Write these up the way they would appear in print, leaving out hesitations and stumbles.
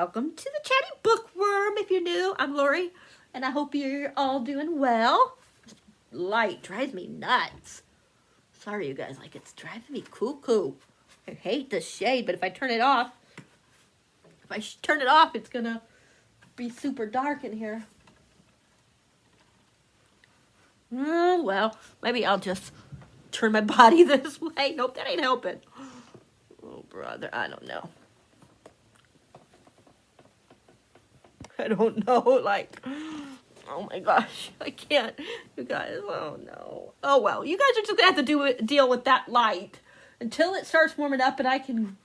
welcome to the Chatty Bookworm. If you're new, I'm Lori, and I hope you're all doing well. This light drives me nuts. Sorry, you guys, like it's driving me cuckoo. I hate the shade, but if I turn it off, it's gonna be super dark in here. Oh, well, maybe I'll just turn my body this way. Nope, that ain't helping. Oh, brother, I don't know. I don't know, like, oh my gosh, I can't, you guys, oh no. Oh well, you guys are just gonna have to deal with that light until it starts warming up and I can,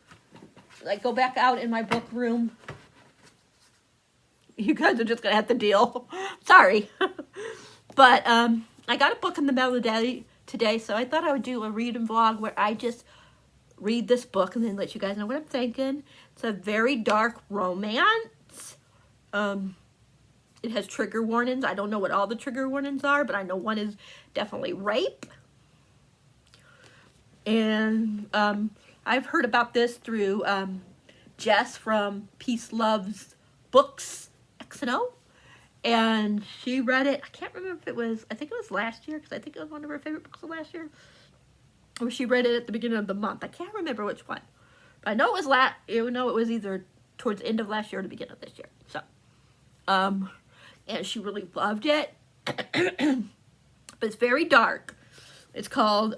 like, go back out in my book room. You guys are just gonna have to deal. Sorry. But, I got a book in the mail today, so I thought I would do a reading vlog where I just read this book and then let you guys know what I'm thinking. It's a very dark romance. It has trigger warnings. I don't know what all the trigger warnings are, but I know one is definitely rape. And I've heard about this through Jess from Peace Loves Books X&O. And she read it, I can't remember if it was, I think it was last year, because I think it was one of her favorite books of last year. Or she read it at the beginning of the month. I can't remember which one. But I know it was it was either towards the end of last year or the beginning of this year. So, and she really loved it. But it's very dark. It's called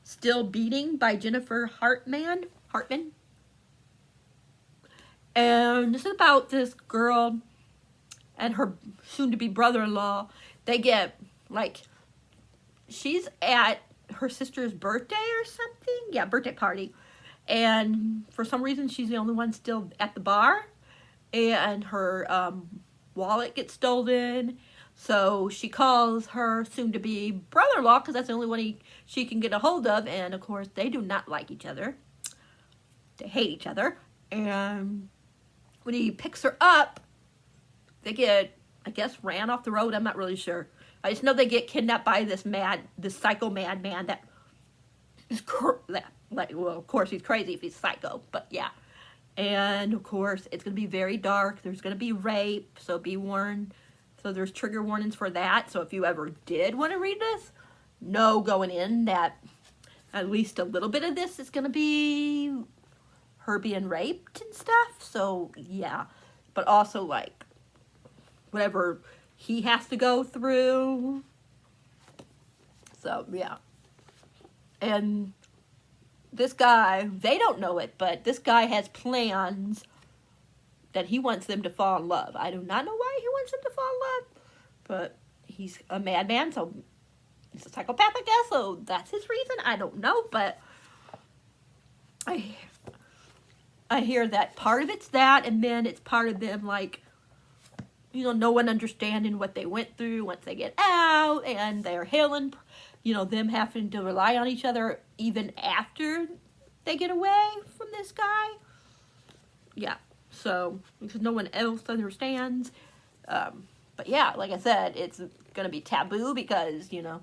Still Beating by Jennifer Hartmann. And this is about this girl and her soon-to-be brother-in-law. They get, like, she's at her sister's birthday or something. Yeah, birthday party. And for some reason, she's the only one still at the bar. And her wallet gets stolen. So she calls her soon-to-be brother-in-law, because that's the only one she can get a hold of. And, of course, they do not like each other. They hate each other. And when he picks her up, they get, I guess, ran off the road. I'm not really sure. I just know they get kidnapped by this psycho madman that is, well, of course, he's crazy if he's psycho, but yeah. And, of course, it's going to be very dark. There's going to be rape, so be warned. So there's trigger warnings for that. So if you ever did want to read this, know going in that at least a little bit of this is going to be her being raped and stuff. So, yeah. But also, like, whatever he has to go through. So, yeah. And this guy, they don't know it, but this guy has plans that he wants them to fall in love. I do not know why he wants them to fall in love, but he's a madman, so he's a psychopath, I guess, so that's his reason. I don't know, but I hear that part of it's that, and then it's part of them, like, you know, no one understanding what they went through once they get out, and they're healing, you know, them having to rely on each other even after they get away from this guy. Yeah, so, because no one else understands. But yeah, like I said, it's going to be taboo because, you know,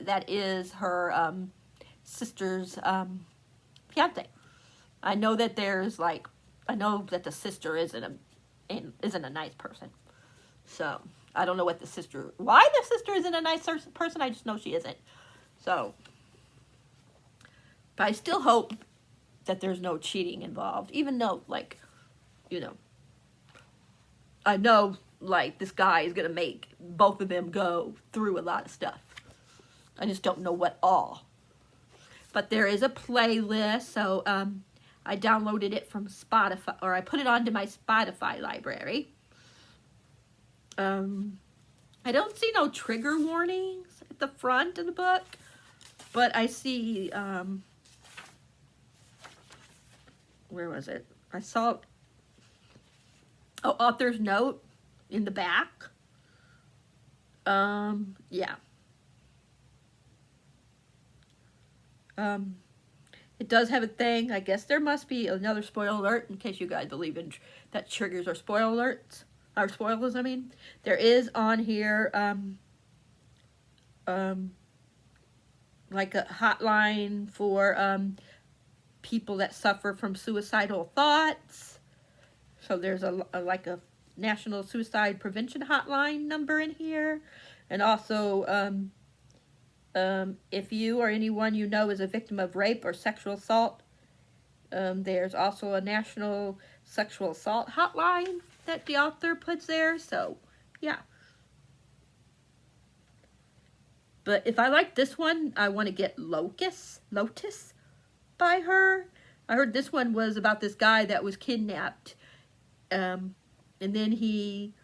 that is her sister's fiance. I know that the sister isn't a nice person. So, I don't know why the sister isn't a nice person, I just know she isn't. So, but I still hope that there's no cheating involved, even though, like, you know, I know, like, this guy is going to make both of them go through a lot of stuff. I just don't know what all. But there is a playlist, so, I downloaded it from Spotify, or I put it onto my Spotify library. I don't see no trigger warnings at the front of the book, but I see, where was it? I saw, author's note in the back. Yeah. It does have a thing. I guess there must be another spoiler alert in case you guys believe in that triggers are spoiler alerts. Or spoilers, I mean. There is on here, like a hotline for, people that suffer from suicidal thoughts. So there's a national suicide prevention hotline number in here. And also, if you or anyone you know is a victim of rape or sexual assault, there's also a national sexual assault hotline that the author puts there. So, yeah. But if I like this one, I want to get Lotus by her. I heard this one was about this guy that was kidnapped. And then he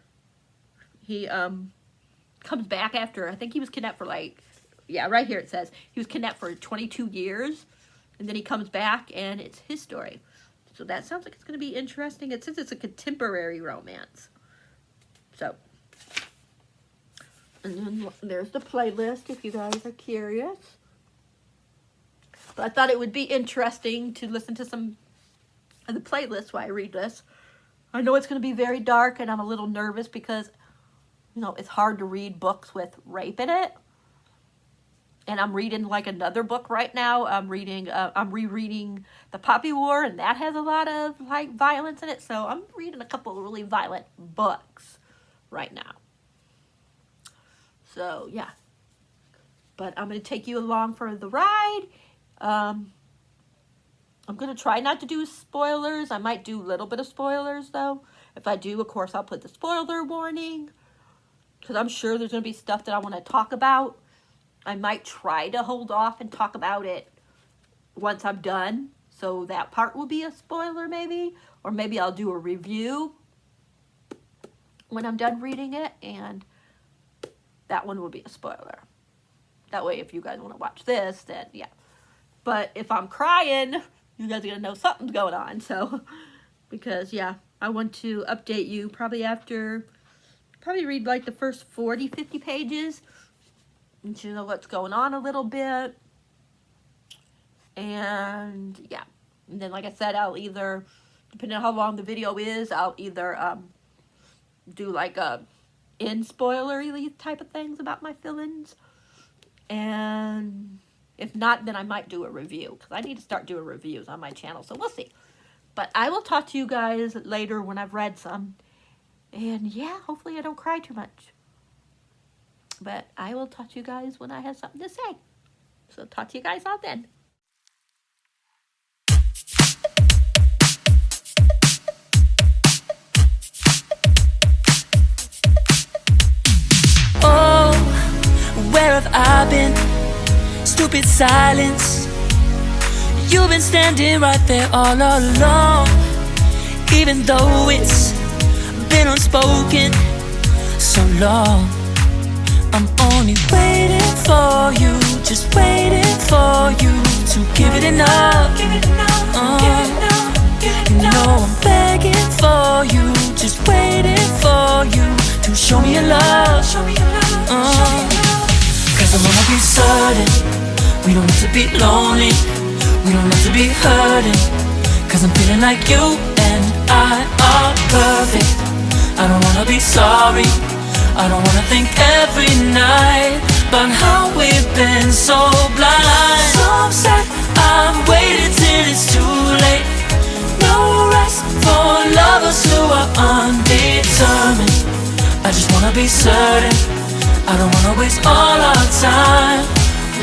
comes back after, I think he was kidnapped for right here it says, he was kidnapped for 22 years. And then he comes back and it's his story. So that sounds like it's going to be interesting. It says it's a contemporary romance. So, and then there's the playlist if you guys are curious. But I thought it would be interesting to listen to some of the playlists while I read this. I know it's going to be very dark and I'm a little nervous because, it's hard to read books with rape in it. And I'm reading like another book right now. I'm rereading The Poppy War, and that has a lot of like violence in it. So I'm reading a couple of really violent books right now. So yeah. But I'm going to take you along for the ride. I'm going to try not to do spoilers. I might do a little bit of spoilers though. If I do, of course, I'll put the spoiler warning. Because I'm sure there's going to be stuff that I want to talk about. I might try to hold off and talk about it once I'm done. So that part will be a spoiler maybe. Or maybe I'll do a review when I'm done reading it. And that one will be a spoiler. That way if you guys want to watch this, then yeah. But if I'm crying, you guys are going to know something's going on. So, because yeah, I want to update you probably read like the first 40, 50 pages. And you know what's going on a little bit. And yeah. And then like I said, I'll either, depending on how long the video is, I'll either do like a spoilery type of things about my feelings. And if not, then I might do a review. Because I need to start doing reviews on my channel. So we'll see. But I will talk to you guys later when I've read some. And yeah, hopefully I don't cry too much. But I will talk to you guys when I have something to say. So talk to you guys all then. Oh, where have I been? Stupid silence. You've been standing right there all along. Even though it's been unspoken so long, I'm only waiting for you, just waiting for you to give it enough. You know I'm begging for you, just waiting for you to show me your love. Cause I wanna be certain we don't have to be lonely, we don't have to be hurting. Cause I'm feeling like you and I are perfect. I don't wanna be sorry, I don't wanna think every night about how we've been so blind. So upset, I'm waiting till it's too late. No rest for lovers who are undetermined. I just wanna be certain, I don't wanna waste all our time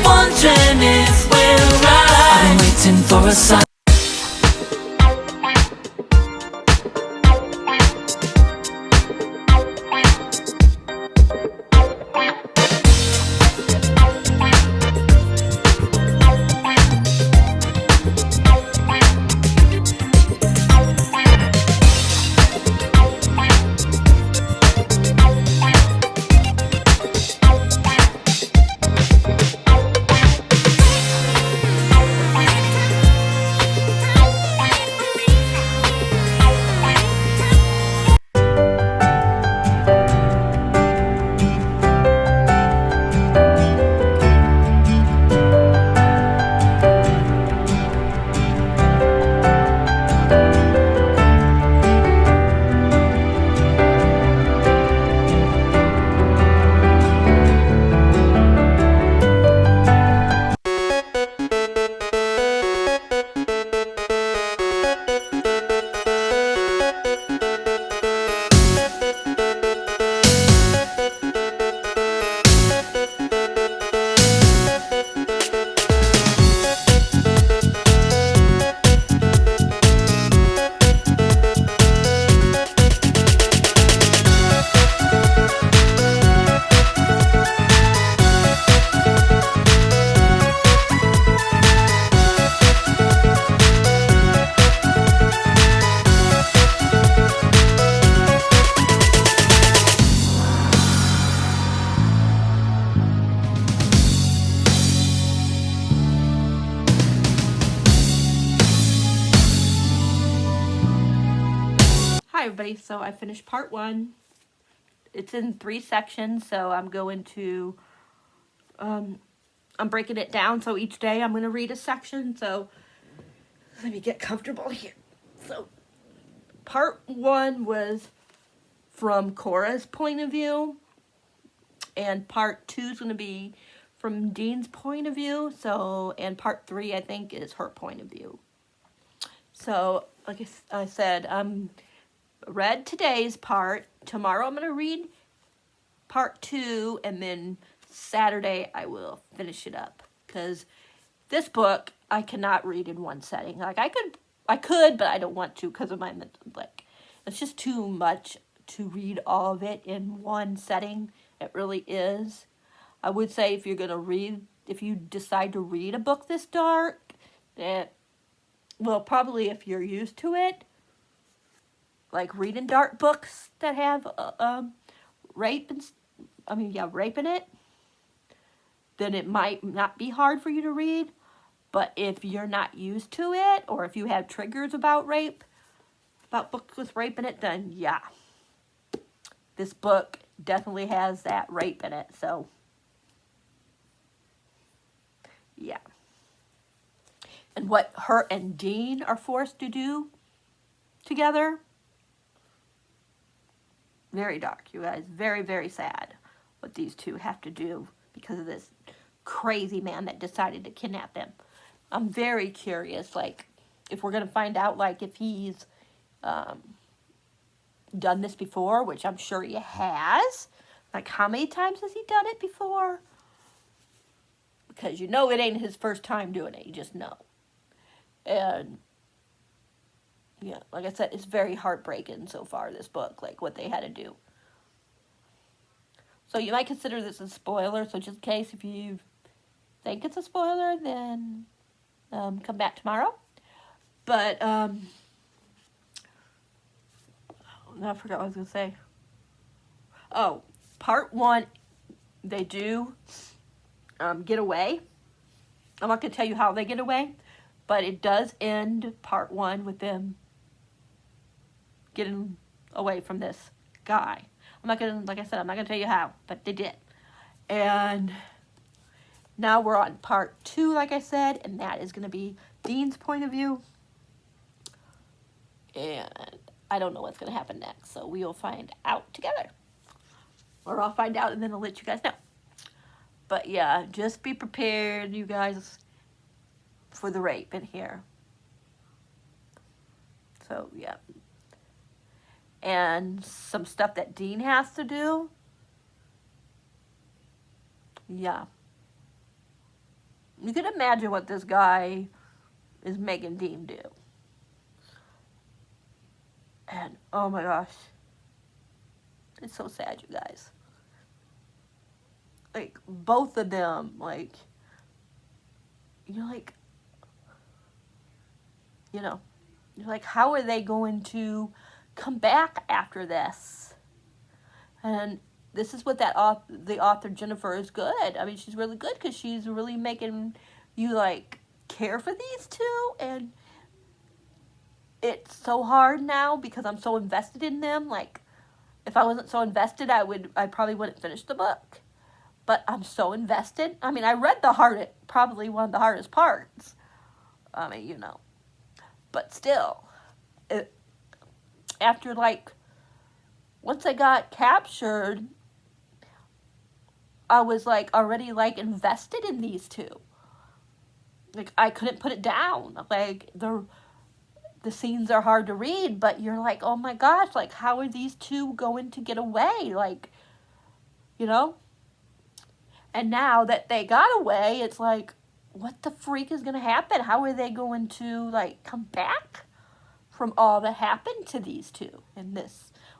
wondering if we're right. I've been waiting for a sign. Hi everybody, so I finished part 1. It's in 3 sections, so I'm going to, I'm breaking it down, so each day I'm going to read a section, so let me get comfortable here. So, part 1 was from Cora's point of view, and part 2 is going to be from Dean's point of view, so, and part 3 I think is her point of view. So, like I said, read today's part. Tomorrow I'm going to read part 2, and then Saturday I will finish it up, because this book I cannot read in one setting. Like I could, but I don't want to because of my mental, like, it's just too much to read all of it in one setting. It really is. I would say if you're going to read, if you decide to read a book this dark, that, well, probably if you're used to it, like reading dark books that have rape in it, then it might not be hard for you to read. But if you're not used to it, or if you have triggers about rape, about books with rape in it, then yeah, this book definitely has that rape in it. So yeah. And what her and Dean are forced to do together, very dark, you guys. Very, very sad what these two have to do because of this crazy man that decided to kidnap them. I'm very curious, like, if we're going to find out, like, if he's done this before, which I'm sure he has. Like, how many times has he done it before? Because you know it ain't his first time doing it. You just know. And, yeah, like I said, it's very heartbreaking so far, this book, like, what they had to do. So you might consider this a spoiler, so just in case if you think it's a spoiler, then come back tomorrow. But, I forgot what I was going to say. Oh, part 1, they do get away. I'm not going to tell you how they get away, but it does end part 1 with them getting away from this guy. I'm not going to, like I said, I'm not going to tell you how, but they did. And now we're on part 2, like I said, and that is going to be Dean's point of view. And I don't know what's going to happen next, so we'll find out together. Or I'll find out and then I'll let you guys know. But yeah, just be prepared, you guys, for the rape in here. So, yeah. And some stuff that Dean has to do. Yeah. You can imagine what this guy is making Dean do. And, oh my gosh. It's so sad, you guys. Like, both of them, like, you're like, you know, you're like, how are they going to come back after this? And this is what the author Jennifer is good. I mean, she's really good because she's really making you, like, care for these two. And it's so hard now because I'm so invested in them. Like, if I wasn't so invested, I probably wouldn't finish the book. But I'm so invested. I mean, I read probably one of the hardest parts. I mean, you know. But still, after, like, once I got captured, I was, like, already, like, invested in these two. Like, I couldn't put it down. Like, the scenes are hard to read, but you're like, oh my gosh, like, how are these two going to get away? Like, you know? And now that they got away, it's like, what the freak is going to happen? How are they going to, like, come back from all that happened to these two? And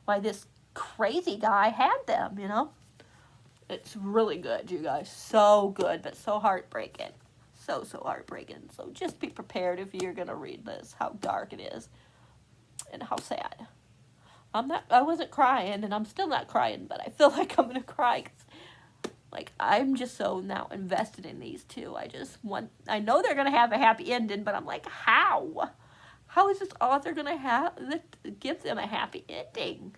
why this crazy guy had them, you know? It's really good, you guys. So good, but so heartbreaking. So heartbreaking. So just be prepared if you're going to read this, how dark it is and how sad. I wasn't crying, and I'm still not crying, but I feel like I'm going to cry 'cause, like, I'm just so now invested in these two. I know they're going to have a happy ending, but I'm like, how? how is this author gonna give them a happy ending?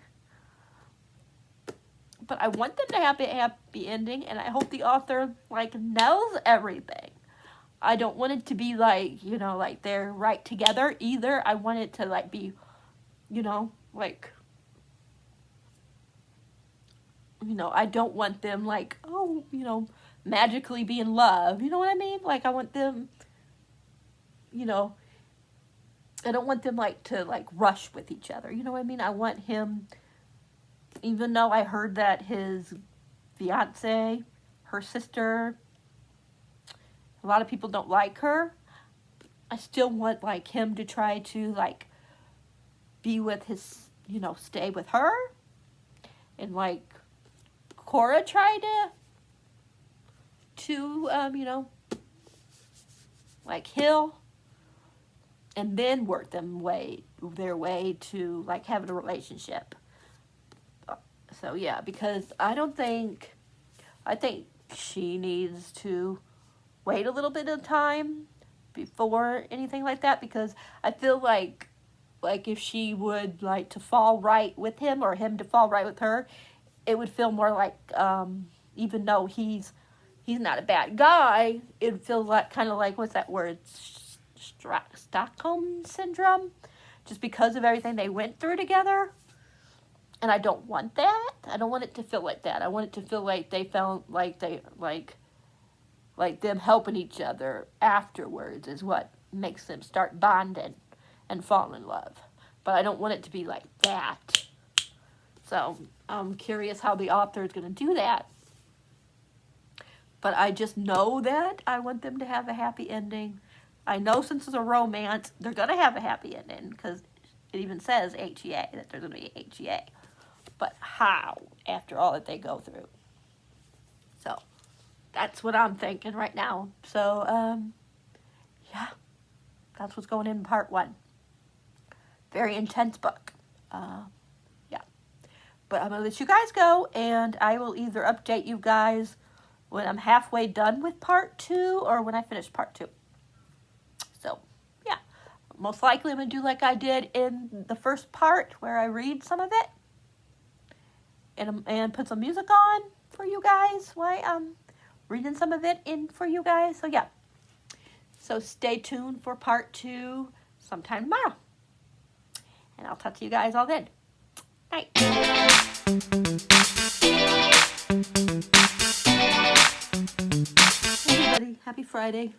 But I want them to have a happy ending, and I hope the author like knows everything. I don't want it to be like, you know, like they're right together either. I want it to like be, you know, like, you know, I don't want them like, oh, you know, magically be in love. You know what I mean? Like, I want them, you know, I don't want them like to like rush with each other. You know what I mean? I want him, even though I heard that his fiance, her sister, a lot of people don't like her, I still want like him to try to like be with his, you know, stay with her. And like Cora tried to you know, like heal, and then work their way to like having a relationship. So yeah, because I think she needs to wait a little bit of time before anything like that, because I feel like if she would like to fall right with him, or him to fall right with her, it would feel more like, even though he's not a bad guy, it would feel like kind of like, what's that word, Stockholm syndrome, just because of everything they went through together. And I don't want that. I don't want it to feel like that. I want it to feel like they felt like they like them helping each other afterwards is what makes them start bonding and fall in love. But I don't want it to be like that. So I'm curious how the author is going to do that. But I just know that I want them to have a happy ending. I know since it's a romance, they're going to have a happy ending, because it even says HEA, that there's going to be HEA. But how, after all that they go through? So that's what I'm thinking right now. So, yeah, that's what's going in part 1. Very intense book. Yeah. But I'm going to let you guys go, and I will either update you guys when I'm halfway done with part 2 or when I finish part 2. So, yeah. Most likely I'm going to do like I did in the first part, where I read some of it and put some music on for you guys while I'm reading some of it in for you guys. So, yeah. So, stay tuned for part 2 sometime tomorrow. And I'll talk to you guys all then. Night. Hey everybody, happy Friday.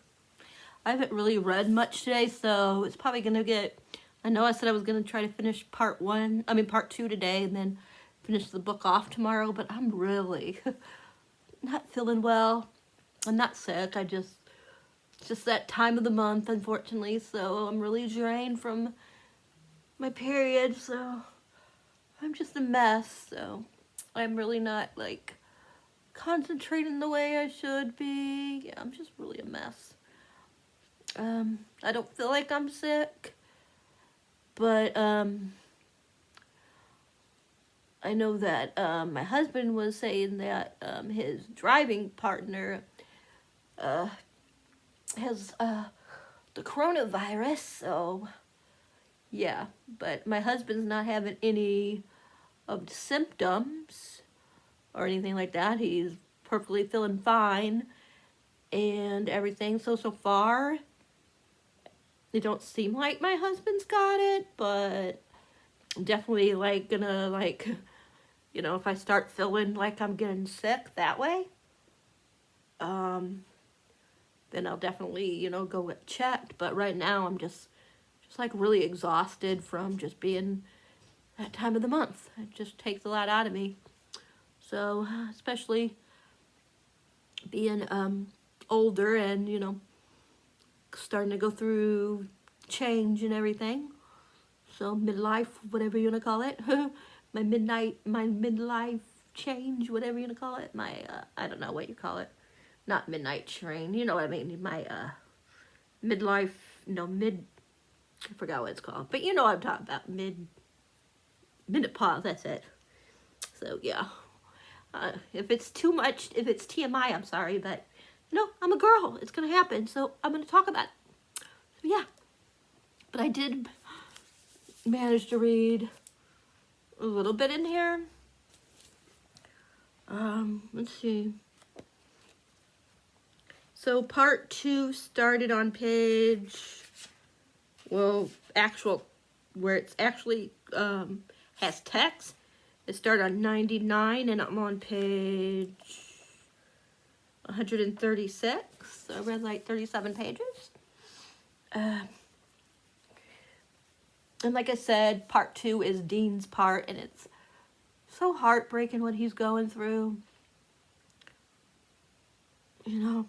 I haven't really read much today, so it's probably going to get, I know I said I was going to try to finish part 2 today, and then finish the book off tomorrow, but I'm really not feeling well. I'm not sick, it's just that time of the month, unfortunately, so I'm really drained from my period, so I'm just a mess. So I'm really not like concentrating the way I should be. Yeah, I'm just really a mess. I don't feel like I'm sick, but I know that my husband was saying that his driving partner has the coronavirus, so yeah, but my husband's not having any of the symptoms or anything like that. He's perfectly feeling fine and everything. So far, it don't seem like my husband's got it, but I'm definitely like gonna like, you know, if I start feeling like I'm getting sick that way, then I'll definitely, you know, go get checked. But right now I'm just like really exhausted from just being that time of the month. It just takes a lot out of me. So, especially being older and, you know, starting to go through change and everything. So, midlife, whatever you want to call it. my midlife change, whatever you want to call it. I don't know what you call it. Not midnight train, you know what I mean. My midlife, I forgot what it's called. But you know what I'm talking about. Menopause, that's it. So, yeah. If it's too much, if it's TMI, I'm sorry. But, you know, I'm a girl. It's going to happen. So, I'm going to talk about it. So, yeah. But I did managed to read a little bit in here. Let's see. So part 2 started on page, well, where it's actually has text. It started on 99 and I'm on page 136. So I read like 37 pages. And like I said, part 2 is Dean's part, and it's so heartbreaking what he's going through. You know,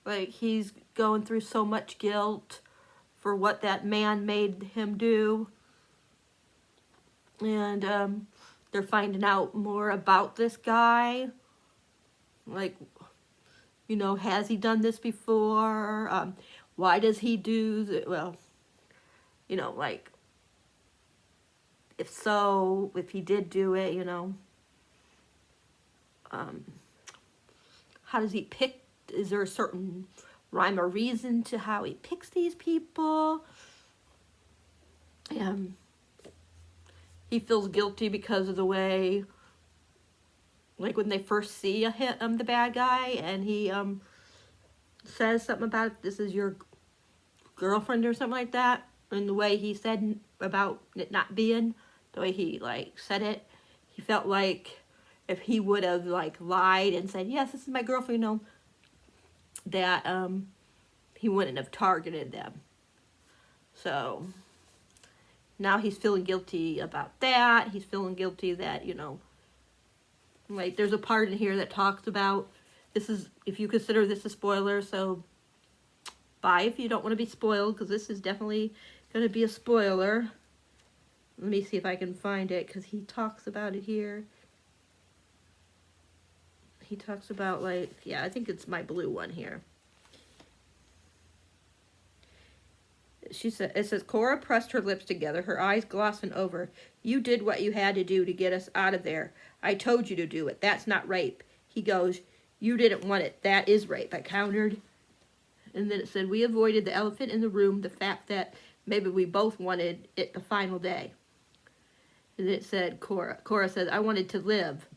like he's going through so much guilt for what that man made him do. And they're finding out more about this guy. Like, you know, has he done this before? Why does he do that? Well, you know, like, if so, if he did do it, you know, how does he pick? Is there a certain rhyme or reason to how he picks these people? He feels guilty because of the way, like when they first see him, the bad guy, and he says something about, this is your girlfriend or something like that, and the way he said about it not being, the way he like said it, he felt like if he would have like lied and said, yes, this is my girlfriend, you know, that he wouldn't have targeted them. So now he's feeling guilty about that. He's feeling guilty that, you know, like there's a part in here that talks about, this is, if you consider this a spoiler, so bye if you don't want to be spoiled, because this is definitely going to be a spoiler. Let me see if I can find it, because he talks about it here. He talks about, like, yeah, I think it's my blue one here. It says, Cora pressed her lips together, her eyes glossing over. You did what you had to do to get us out of there. I told you to do it. That's not rape. He goes, you didn't want it. That is rape, I countered. And then it said, we avoided the elephant in the room, the fact that maybe we both wanted it the final day. And then it said, Cora says, I wanted to live.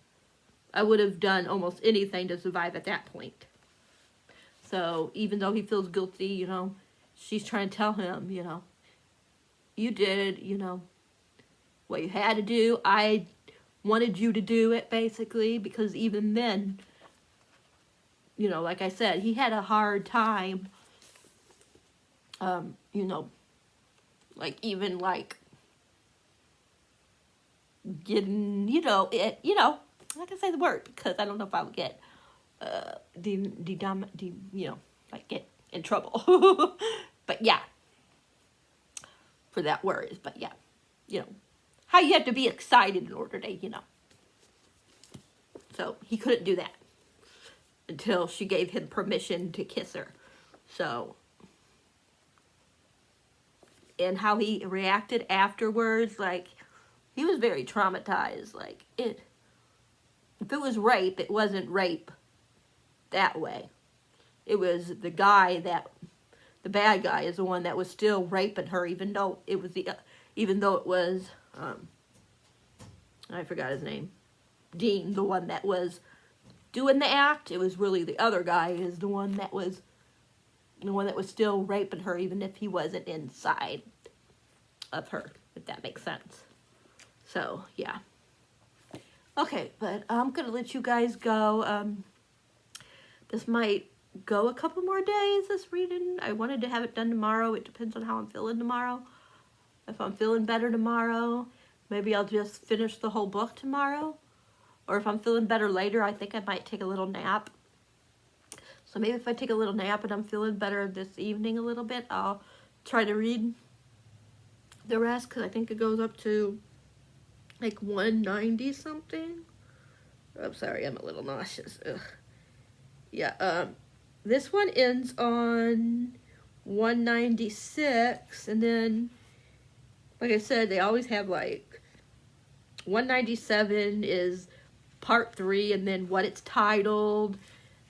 I would have done almost anything to survive at that point. So even though he feels guilty, you know, she's trying to tell him, you know, you did, you know, what you had to do. I wanted you to do it, basically, because even then, you know, like I said, he had a hard time, you know, like even like getting, you know, I'm not gonna say the word because I don't know if I would get, you know, like get in trouble. But yeah, for that word. But yeah, you know, how you have to be excited in order to, you know. So he couldn't do that until she gave him permission to kiss her. So, and how he reacted afterwards, like, he was very traumatized. Like, if it was rape, it wasn't rape that way. It was the guy that, the bad guy is the one that was still raping her, even though it was, I forgot his name, Dean, the one that was doing the act. It was really the other guy is the one that was still raping her, even if he wasn't inside of her, if that makes sense. So, yeah. Okay, but I'm going to let you guys go. This might go a couple more days, this reading. I wanted to have it done tomorrow. It depends on how I'm feeling tomorrow. If I'm feeling better tomorrow, maybe I'll just finish the whole book tomorrow. Or if I'm feeling better later, I think I might take a little nap. So maybe if I take a little nap and I'm feeling better this evening a little bit, I'll try to read the rest, because I think it goes up to like 190 something. I'm sorry, I'm a little nauseous. Ugh. Yeah, this one ends on 196, and then, like I said, they always have like 197 is part 3, and then what it's titled,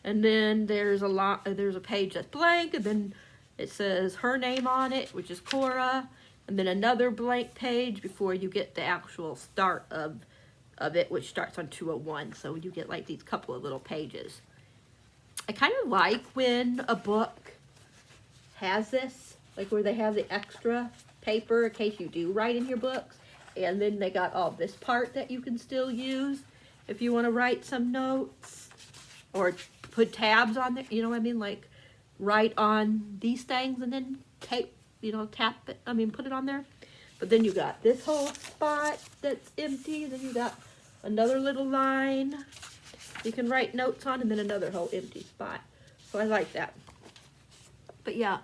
and then there's a page that's blank, and then it says her name on it, which is Cora, and then another blank page before you get the actual start of it, which starts on 201. So you get like these couple of little pages. I kind of like when a book has this, like where they have the extra paper in case you do write in your books, and then they got all this part that you can still use if you want to write some notes or put tabs on there, you know what I mean, like write on these things and then tape, tap it, put it on there. But then you got this whole spot that's empty, then you got another little line you can write notes on, and then another whole empty spot. So I like that. But yeah,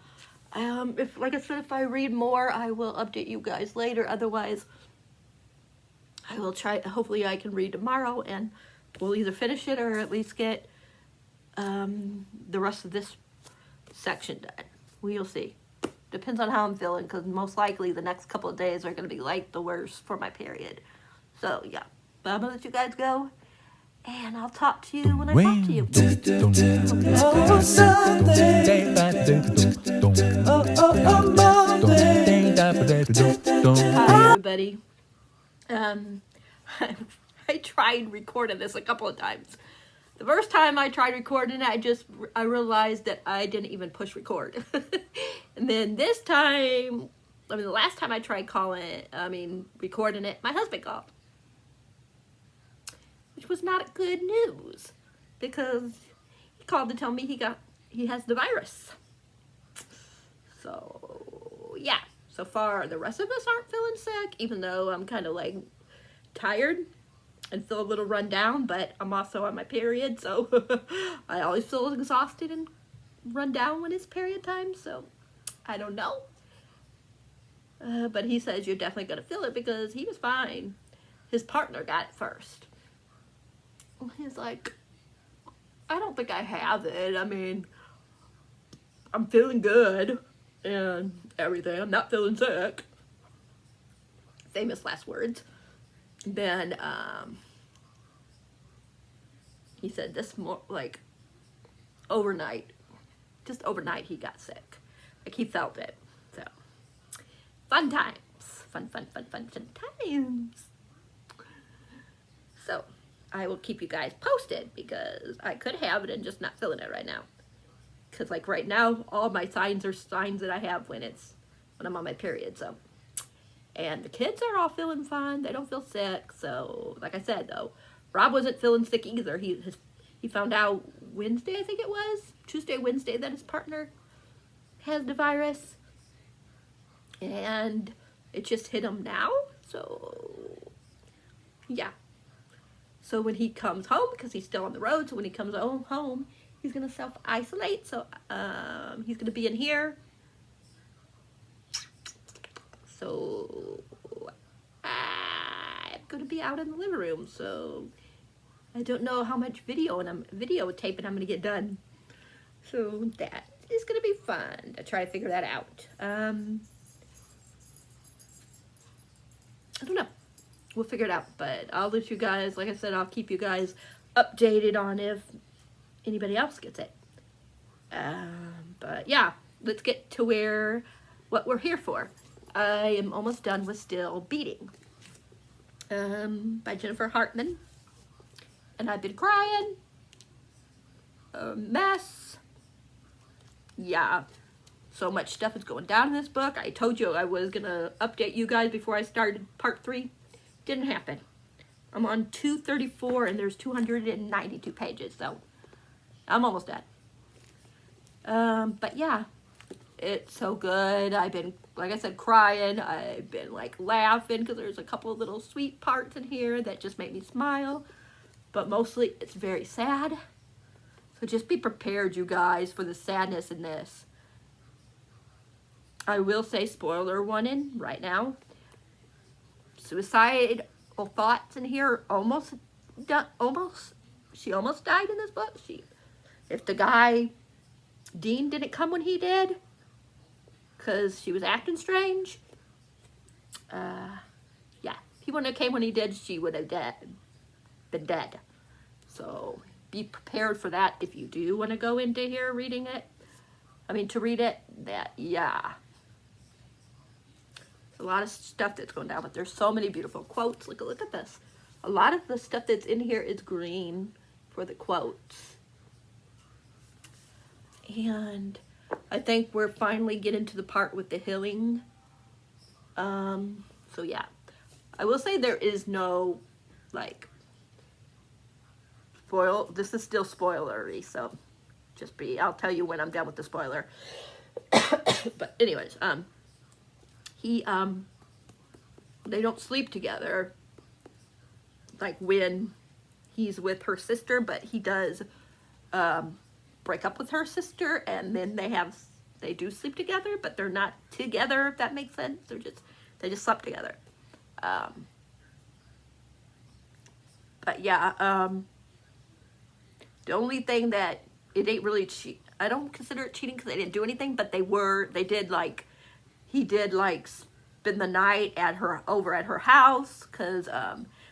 if, like I said, if I read more, I will update you guys later. Otherwise, I will try, hopefully I can read tomorrow, and we'll either finish it or at least get the rest of this section done. We'll see. Depends on how I'm feeling, because most likely the next couple of days are going to be like the worst for my period. So yeah, but I'm going to let you guys go, and I'll talk to you when I talk to you. Oh, Sunday. Hi everybody. I tried recording this a couple of times. The first time I tried recording it, I realized that I didn't even push record. And then this time, the last time I tried recording it, my husband called. Which was not good news, because he called to tell me he has the virus. So yeah, so far the rest of us aren't feeling sick, even though I'm kind of like tired and feel a little run down, but I'm also on my period, so I always feel exhausted and run down when it's period time, so I don't know. But he says you're definitely going to feel it because he was fine. His partner got it first. He's like, I don't think I have it. I'm feeling good and everything. I'm not feeling sick. Famous last words. Then he said overnight he got sick. Like he felt it. So fun times. Fun times. So I will keep you guys posted, because I could have it and just not feeling it right now. Because like right now, all my signs are signs that I have when I'm on my period. So, and the kids are all feeling fine. They don't feel sick. So like I said though, Rob wasn't feeling sick either. He found out Wednesday, I think it was, Tuesday, Wednesday, that his partner has the virus. And it just hit him now. So yeah. So when he comes home, because he's still on the road, so when he comes home, he's going to self-isolate. So he's going to be in here. So I'm going to be out in the living room. So I don't know how much videotaping I'm going to get done. So that is going to be fun to try to figure that out. I don't know. We'll figure it out, but I'll let you guys, like I said, I'll keep you guys updated on if anybody else gets it. But yeah, let's get to what we're here for. I am almost done with Still Beating by Jennifer Hartmann, and I've been crying a mess. Yeah, so much stuff is going down in this book. I told you I was gonna update you guys before I started part 3. Didn't happen. I'm on 234 and there's 292 pages, so I'm almost done. But yeah, it's so good. I've been, like I said, crying. I've been like laughing because there's a couple of little sweet parts in here that just make me smile. But mostly it's very sad. So just be prepared, you guys, for the sadness in this. I will say spoiler warning right now. Suicidal thoughts in here she almost died in this book. If the guy Dean didn't come when he did, because she was acting strange, yeah, if he wouldn't have came when he did, she would have been dead. So be prepared for that if you do want to go into here to read it. That, yeah. a lot of stuff that's going down, but there's so many beautiful quotes. Look at this. A lot of the stuff that's in here is green for the quotes. And I think we're finally getting to the part with the healing. So yeah, I will say there is no, like, spoil. This is still spoilery, so I'll tell you when I'm done with the spoiler. But anyways, they don't sleep together, like when he's with her sister, but he does, break up with her sister, and then they do sleep together, but they're not together, if that makes sense. They just slept together. But yeah, the only thing that it ain't really I don't consider it cheating because they didn't do anything, but he did like spend the night over at her house because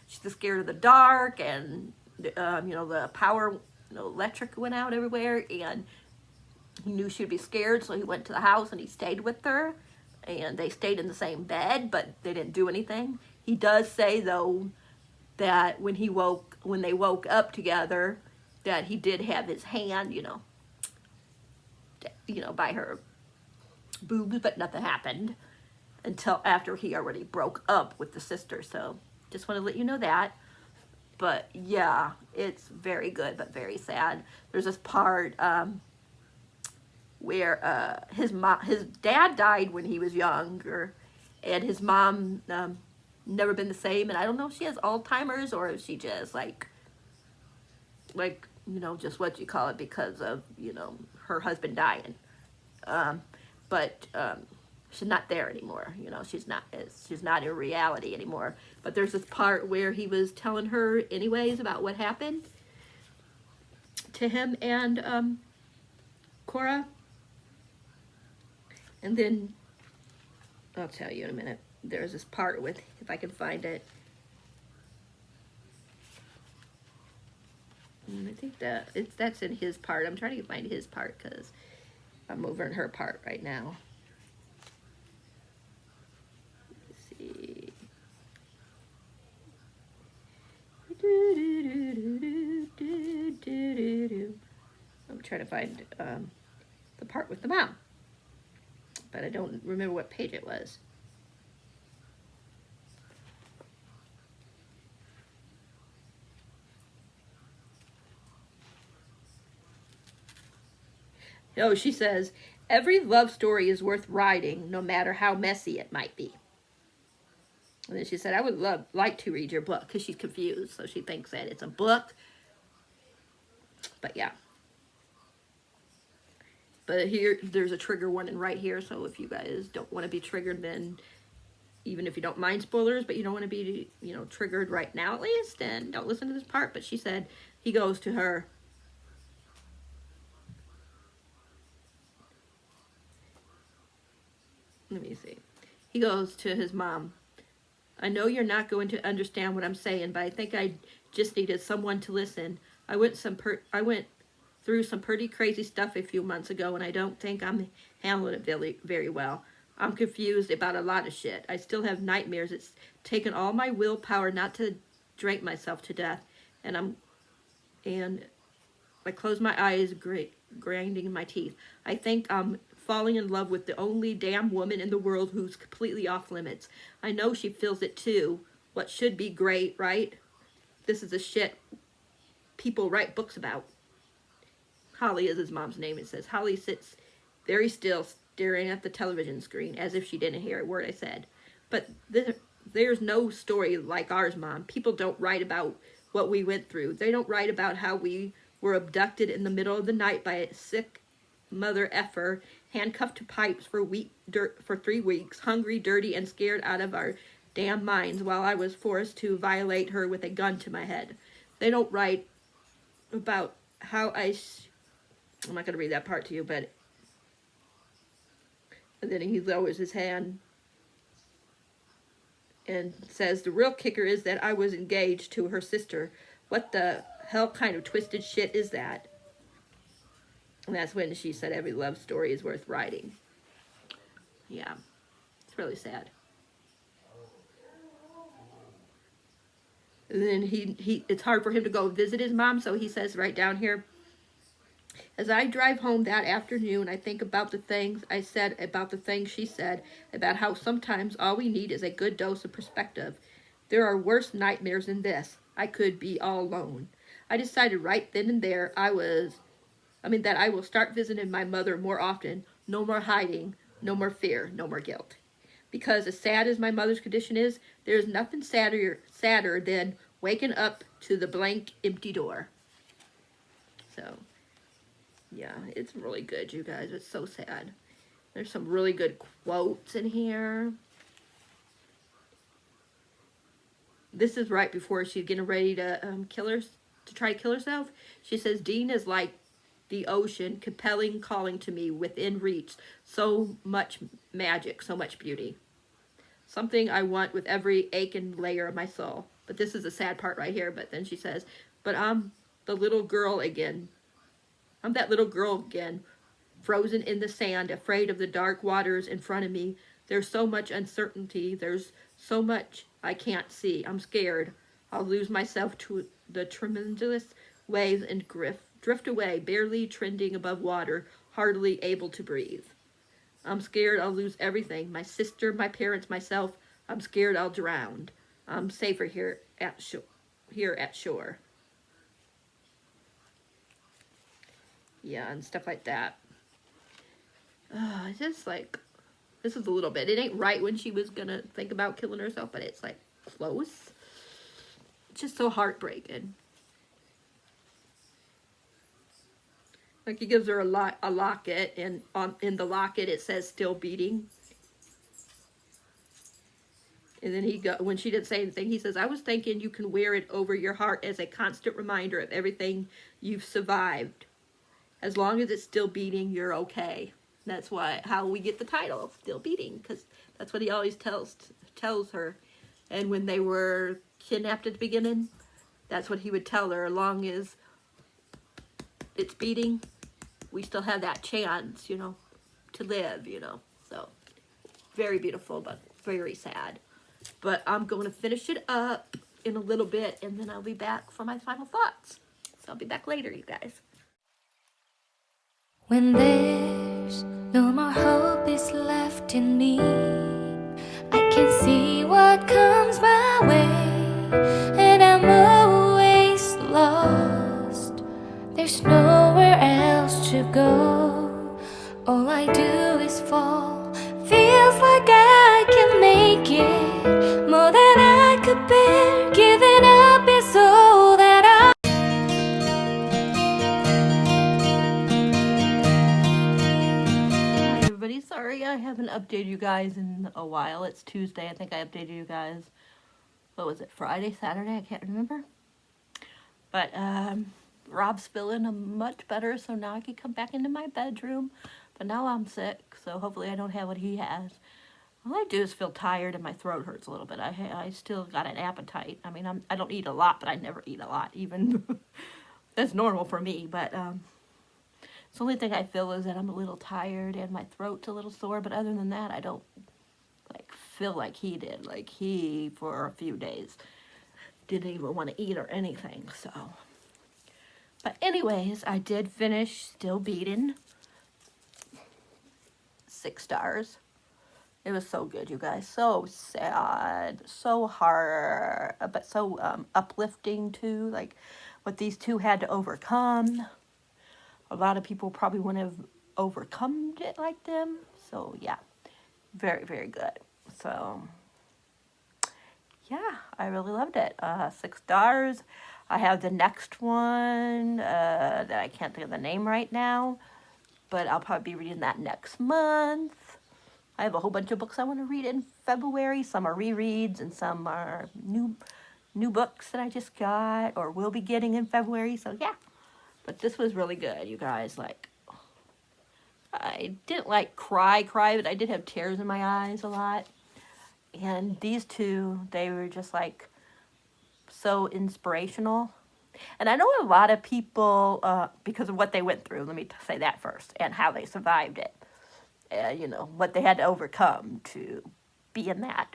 she's scared of the dark, and the power, electric went out everywhere, and he knew she'd be scared, so he went to the house and he stayed with her, and they stayed in the same bed, but they didn't do anything. He does say though that when they woke up together, that he did have his hand, by her boobs, but nothing happened until after he already broke up with the sister. So just want to let you know that. But yeah, it's very good, but very sad. There's this part where his dad died when he was younger, and his mom never been the same. And I don't know if she has Alzheimer's or if she just like just what you call it because of her husband dying. But she's not there anymore. She's not in reality anymore. But there's this part where he was telling her anyways about what happened to him and Cora. And then I'll tell you in a minute. There's this part with, if I can find it. And I think that's in his part. I'm trying to find his part because I'm over in her part right now. Let's see. I'm trying to find the part with the mom, but I don't remember what page it was. Oh, she says, every love story is worth writing, no matter how messy it might be. And then she said, I would like to read your book, because she's confused, so she thinks that it's a book. But yeah. But here, there's a trigger warning right here, so if you guys don't want to be triggered, then even if you don't mind spoilers, but you don't want to be, triggered right now at least, then don't listen to this part. But she said, he goes to her, let me see. He goes to his mom. I know you're not going to understand what I'm saying, but I think I just needed someone to listen. I went through some pretty crazy stuff a few months ago, and I don't think I'm handling it very, very well. I'm confused about a lot of shit. I still have nightmares. It's taken all my willpower not to drink myself to death, and I close my eyes, grinding my teeth. I think I'm falling in love with the only damn woman in the world who's completely off limits. I know she feels it too. What should be great, right? This is the shit people write books about. Holly is his mom's name. It says, Holly sits very still, staring at the television screen, as if she didn't hear a word I said. But there's no story like ours, Mom. People don't write about what we went through. They don't write about how we were abducted in the middle of the night by a sick mother effer, handcuffed to pipes for 3 weeks, hungry, dirty, and scared out of our damn minds, while I was forced to violate her with a gun to my head. They don't write about how I'm not going to read that part to you, but... And then he lowers his hand and says, the real kicker is that I was engaged to her sister. What the hell kind of twisted shit is that? And that's when she said every love story is worth writing. Yeah, it's really sad. And then it's hard for him to go visit his mom, so he says right down here, as I drive home that afternoon, I think about the things I said, about the things she said, about how sometimes all we need is a good dose of perspective. There are worse nightmares than this. I could be all alone. I decided right then and there that I will start visiting my mother more often. No more hiding, no more fear, no more guilt. Because as sad as my mother's condition is, there is nothing sadder than waking up to the blank, empty door. So, yeah, it's really good, you guys. It's so sad. There's some really good quotes in here. This is right before she's getting ready to try to kill herself. She says, Dean is like the ocean, compelling calling to me within reach. So much magic, so much beauty. Something I want with every ache and layer of my soul. But this is the sad part right here. But then she says, but I'm the little girl again. I'm that little girl again, frozen in the sand, afraid of the dark waters in front of me. There's so much uncertainty. There's so much I can't see. I'm scared. I'll lose myself to the tremendous waves and drift away, barely trending above water, hardly able to breathe. I'm scared I'll lose everything. My sister, my parents, myself. I'm scared I'll drown. I'm safer here at shore. Yeah, and stuff like that. Just like, this is a little bit. It ain't right when she was gonna think about killing herself, but it's like close. It's just so heartbreaking. Like he gives her a locket, and in the locket it says "still beating." And then when she didn't say anything, he says, "I was thinking you can wear it over your heart as a constant reminder of everything you've survived. As long as it's still beating, you're okay." That's how we get the title, "Still Beating," because that's what he always tells her. And when they were kidnapped at the beginning, that's what he would tell her. As long as it's beating, we still have that chance, to live, So, very beautiful, but very sad. But I'm going to finish it up in a little bit, and then I'll be back for my final thoughts. So I'll be back later, you guys. When there's no more hope is left in me, I can see what comes my way, and I'm always lost. There's nowhere else to go. All I do is fall. Feels like I can make it more than I could bear. Giving up is all that Sorry I haven't updated you guys in a while. It's Tuesday. I think I updated you guys, what was it, Friday, Saturday? I can't remember. But Rob's feeling much better, so now I can come back into my bedroom. But now I'm sick, so hopefully I don't have what he has. All I do is feel tired and my throat hurts a little bit. I still got an appetite. I mean, I don't eat a lot, but I never eat a lot, even. That's normal for me, but the only thing I feel is that I'm a little tired and my throat's a little sore, but other than that, I don't feel like he did. Like he, for a few days, didn't even want to eat or anything, so. But anyways, I did finish Still Beating. 6 stars. It was so good, you guys. So sad, so hard, but so uplifting too, like what these two had to overcome. A lot of people probably wouldn't have overcome it like them. So, yeah, very, very good. So, yeah, I really loved it. 6 stars. I have the next one that I can't think of the name right now, but I'll probably be reading that next month. I have a whole bunch of books I want to read in February. Some are rereads and some are new books that I just got or will be getting in February. So, yeah. But this was really good, you guys. Like, I didn't cry, but I did have tears in my eyes a lot. And these two, they were just so inspirational. And I know a lot of people, because of what they went through, let me say that first, and how they survived it. What they had to overcome to be in that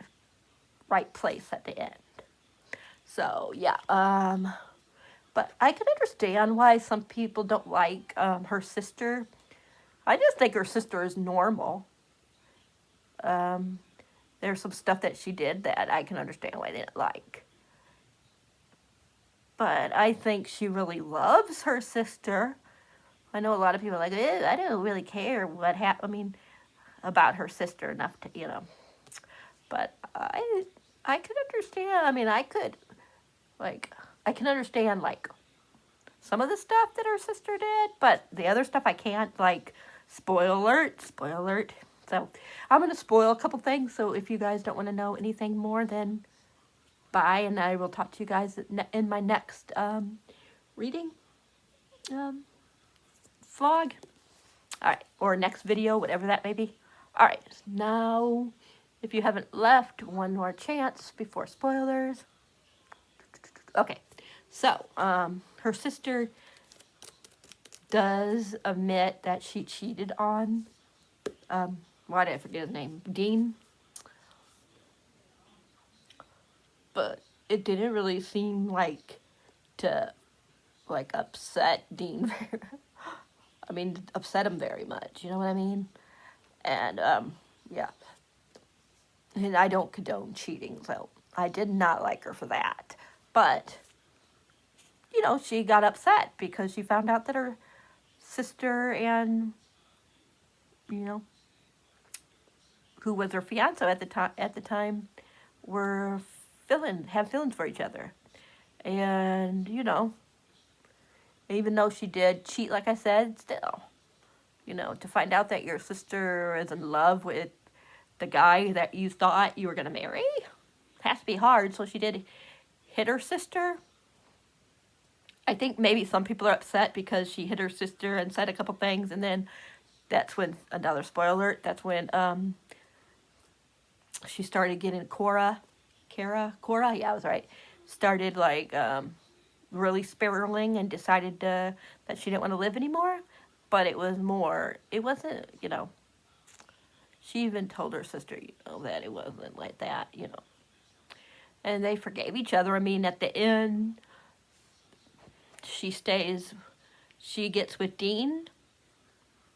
right place at the end. So yeah, but I can understand why some people don't like her sister. I just think her sister is normal. Um, there's some stuff that she did that I can understand why they didn't like. But I think she really loves her sister. I know a lot of people are like, I don't really care what happened. I mean, about her sister enough to, But I could understand. I mean, like, I can understand like some of the stuff that her sister did, but the other stuff I can't. Like, spoiler alert, spoiler alert. So I'm gonna spoil a couple things. So if you guys don't want to know anything more, then bye, and I will talk to you guys in my next reading um, vlog. All right, or next video, whatever that may be. All right, now, if you haven't left, one more chance before spoilers. Okay, so her sister does admit that she cheated on, why did I forget his name? Dean. But it didn't really seem like to like upset Dean. I mean, upset him very much. You know what I mean? And yeah, and I don't condone cheating, so I did not like her for that. But she got upset because she found out that her sister and you know who was her fiance at the time were have feelings for each other. And even though she did cheat, like I said, still, to find out that your sister is in love with the guy that you thought you were going to marry has to be hard. So she did hit her sister. I think maybe some people are upset because she hit her sister and said a couple things, and then that's when, another spoiler alert, that's when she started getting Cora, yeah, I was right, started like really spiraling and decided that she didn't want to live anymore. But it wasn't, she even told her sister, that it wasn't like that, And they forgave each other. I mean, at the end, she gets with Dean,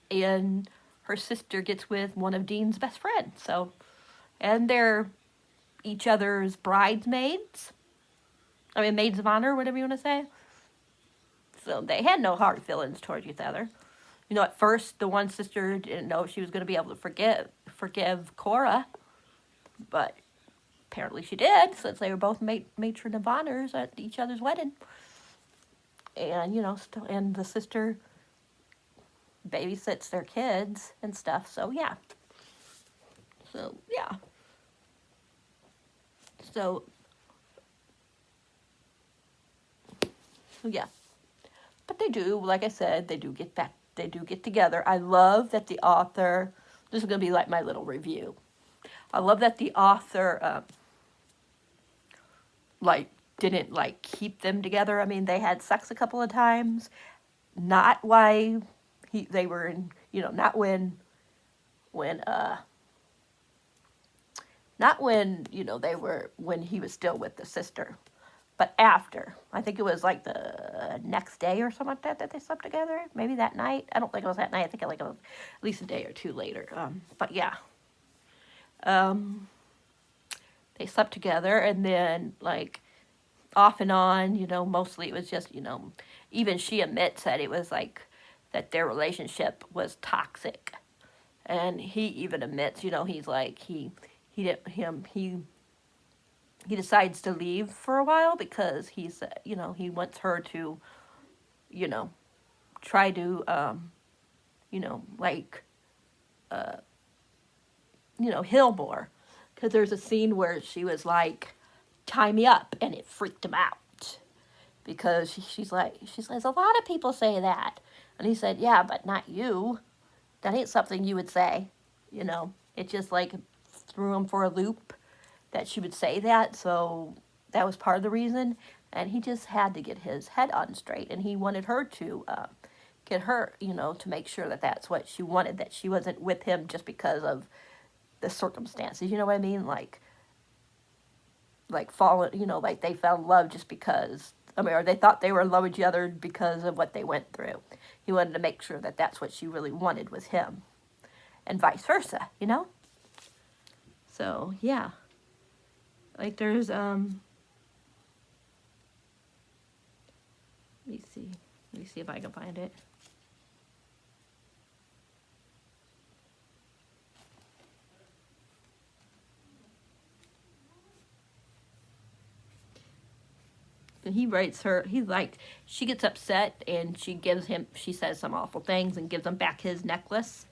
and her sister gets with one of Dean's best friends. So, and they're each other's bridesmaids. I mean, maids of honor, whatever you want to say. So they had no hard feelings towards each other. At first, the one sister didn't know if she was going to be able to forgive Cora, but apparently she did, since they were both matron of honors at each other's wedding. And and the sister babysits their kids and stuff. So yeah. So yeah. But they do, like I said, they do get together. I love that the author, this is going to be like my little review. I love that the author, didn't, keep them together. I mean, they had sex a couple of times. Not why they were in, not when, not when, when he was still with the sister. But after, I think it was like the next day or something like that they slept together. Maybe that night. I don't think it was that night. I think it was at least a day or two later. But yeah, they slept together, and then off and on. Mostly it was just even she admits that it was that their relationship was toxic, and he even admits he's like he decides to leave for a while because he's, he wants her to, try to, heal more. Because there's a scene where she was like, tie me up, and it freaked him out. Because she says, a lot of people say that. And he said, yeah, but not you. That ain't something you would say. It just threw him for a loop that she would say that, so that was part of the reason. And he just had to get his head on straight, and he wanted her to get her, to make sure that that's what she wanted, that she wasn't with him just because of the circumstances. You know what I mean? like fallen, like they found love just because, or they thought they were in love with each other because of what they went through. He wanted to make sure that that's what she really wanted with him, and vice versa. So, yeah. Like, there's, let me see. Let me see if I can find it. And he writes her, she gets upset and she says some awful things and gives him back his necklace.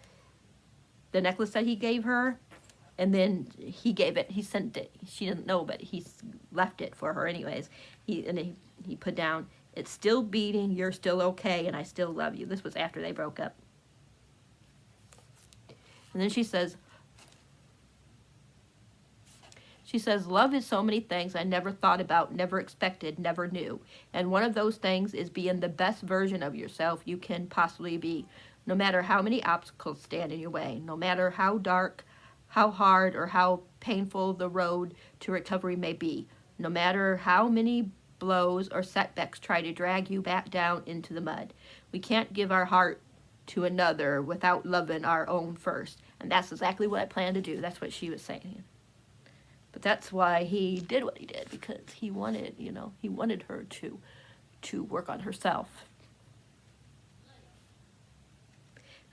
The necklace that he gave her. And then he sent it. She doesn't know, but he left it for her anyways. He put down, "It's still beating, you're still okay, and I still love you." This was after they broke up. And then she says, "Love is so many things I never thought about, never expected, never knew. And one of those things is being the best version of yourself you can possibly be, no matter how many obstacles stand in your way, no matter how dark, how hard, or how painful the road to recovery may be, no matter how many blows or setbacks try to drag you back down into the mud. We can't give our heart to another without loving our own first." And that's exactly what I plan to do. That's what she was saying. But that's why he did what he did, because he wanted, he wanted her to work on herself.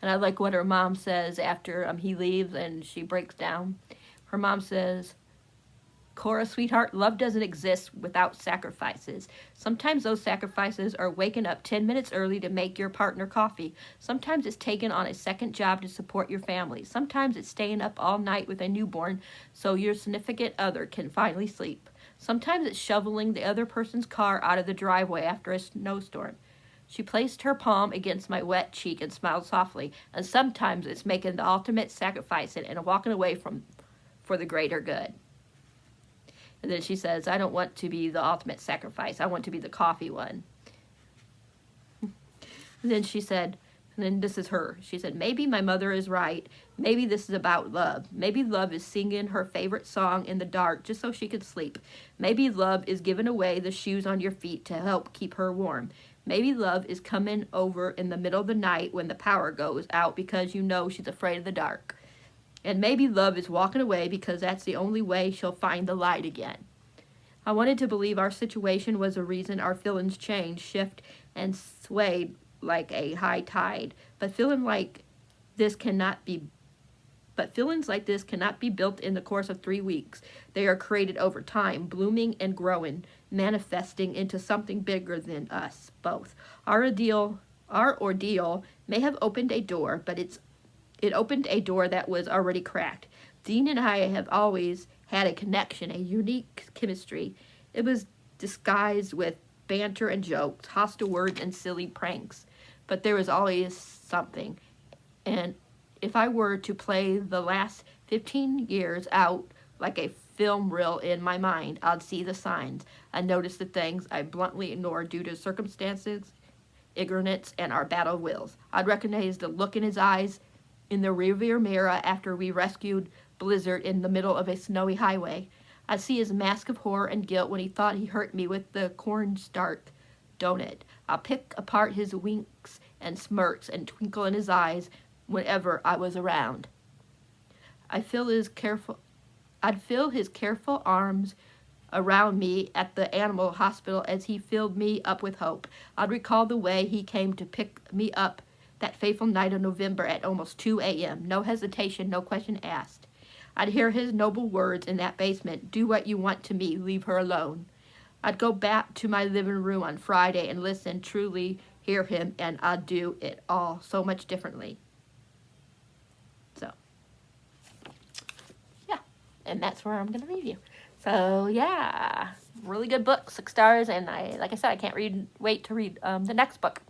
And I like what her mom says after he leaves and she breaks down. Her mom says, "Cora, sweetheart, love doesn't exist without sacrifices. Sometimes those sacrifices are waking up 10 minutes early to make your partner coffee. Sometimes it's taking on a second job to support your family. Sometimes it's staying up all night with a newborn so your significant other can finally sleep. Sometimes it's shoveling the other person's car out of the driveway after a snowstorm." She placed her palm against my wet cheek and smiled softly. "And sometimes it's making the ultimate sacrifice and walking away for the greater good." And then she says, "I don't want to be the ultimate sacrifice. I want to be the coffee one." And then she said, and then this is her. She said, "Maybe my mother is right. Maybe this is about love. Maybe love is singing her favorite song in the dark just so she can sleep. Maybe love is giving away the shoes on your feet to help keep her warm. Maybe love is coming over in the middle of the night when the power goes out because she's afraid of the dark. And maybe love is walking away because that's the only way she'll find the light again." I wanted to believe our situation was the reason our feelings changed, shift, and swayed like a high tide. But feelings like this cannot be built in the course of 3 weeks. They are created over time, blooming and growing, manifesting into something bigger than us both. Our ordeal may have opened a door, but it opened a door that was already cracked. Dean and I have always had a connection, a unique chemistry. It was disguised with banter and jokes, hostile words, and silly pranks. But there was always something. And if I were to play the last 15 years out like a film reel in my mind, I'd see the signs. I'd notice the things I bluntly ignored due to circumstances, ignorance, and our battle wills. I'd recognize the look in his eyes in the rearview mirror after we rescued Blizzard in the middle of a snowy highway. I'd see his mask of horror and guilt when he thought he hurt me with the cornstarch donut. I'll pick apart his winks and smirks and twinkle in his eyes whenever I was around. I'd feel his careful arms around me at the animal hospital as he filled me up with hope. I'd recall the way he came to pick me up that fateful night of November at almost 2 a.m. No hesitation, no question asked. I'd hear his noble words in that basement, "Do what you want to me, leave her alone." I'd go back to my living room on Friday and listen, truly hear him, and I'd do it all so much differently. So, yeah, and that's where I'm going to leave you. So, yeah, really good book, 6 stars, and like I said, I can't wait to read the next book,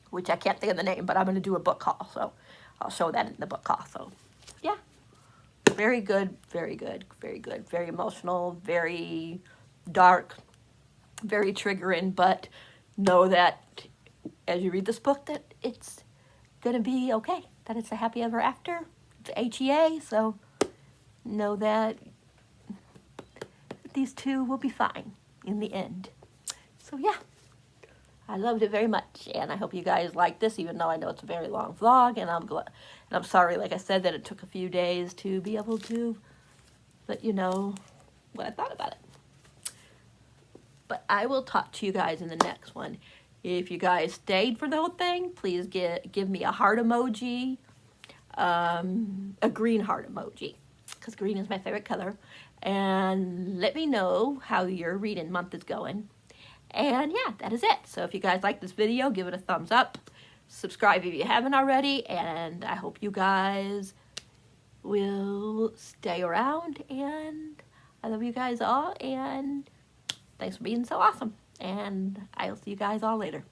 which I can't think of the name, but I'm going to do a book haul, so I'll show that in the book haul. So, yeah, very good, very good, very good, very emotional, very dark, very triggering, but know that as you read this book that it's going to be okay, that it's a happy ever after. It's HEA, so know that these two will be fine in the end. So yeah, I loved it very much, and I hope you guys like this, even though I know it's a very long vlog, and I'm sorry, like I said, that it took a few days to be able to let you know what I thought about it. But I will talk to you guys in the next one. If you guys stayed for the whole thing, please give me a heart emoji, a green heart emoji, because green is my favorite color. And let me know how your reading month is going. And yeah, that is it. So if you guys like this video, give it a thumbs up. Subscribe if you haven't already. And I hope you guys will stay around. And I love you guys all. And thanks for being so awesome. And I'll see you guys all later.